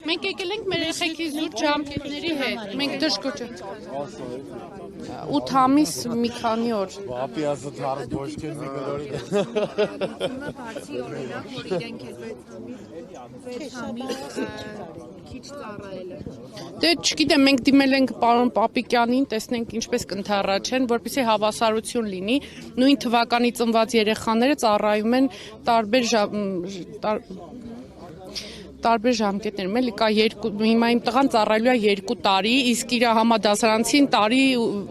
Մենք եկել ենք մեր երեխեքի զուտ ժամկետների հետ։ Մենք դժգոհ 8 ամիս մի քանի օր։ Բապի ասա թարս բոշկեն մի գրորի։ Բացի օրինակ, որ իրենք էլ 6 ամիս քիչ ծառայել են։ Դե չգիտեմ, մենք դիմել ենք պարոն Պապիկյանին, տեսնենք ինչպես կընթառաջեն, որպեսզի հավասարություն լինի։ Նույն թվականի ծնված երեխաները ծառայում են տարբեր ժամկետներում, էլի կա հիմա իմ տղան ծառայելու է 2 տարի, իսկ իր համադասարանցին տարի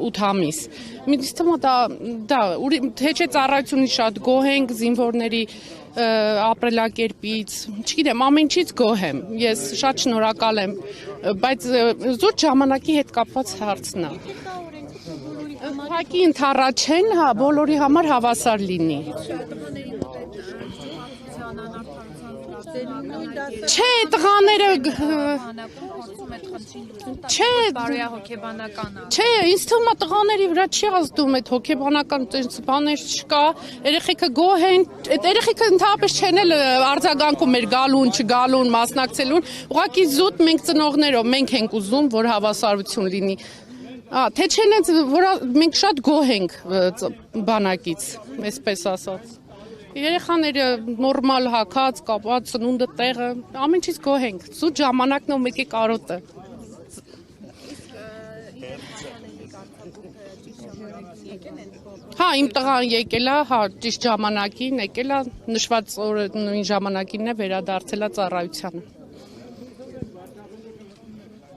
8 ամիս։ Ինձ թվում է դա թե չէ ծառայությունից շատ գոհ ենք զինվորների ապրելակերպից, չգիտեմ, ամեն ինչից գոհ եմ։ Ես շատ շնորհակալ եմ, բայց զուտ ժամանակի հետ կապված հարցն է։ Ուղղակի ընդառաջեն, հա, բոլորի համար հավասար լինի։ Չէ, տղաները Չէ, ինձ թվում է տղաների վրա չի ազդում այդ հոգեբանական բաներ չկա, երեխեքը գոհ են, այդ երեխեքը ընդհանրապես չեն էլ արձագանքում մեր գալուն, չգալուն, մասնակցելուն, ուղղակի զուտ մենք ծնողներով մենք ենք ուզում, որ հավասարություն լինի։ Թե չեն որ մենք շատ գոհ ենք բանակից, այսպես ասած։ Երեխաները նորմալ հագած, կապած, ծնունդը տեղը, ամեն ինչից գոհ ենք, զուտ ժամանակն ու մեկ է կարոտը։ Հա, իմ տղան եկել է, հա, ճիշտ ժամանակին եկել է, նշված նույն ժամանակին է վերադարձել ծառայությանը։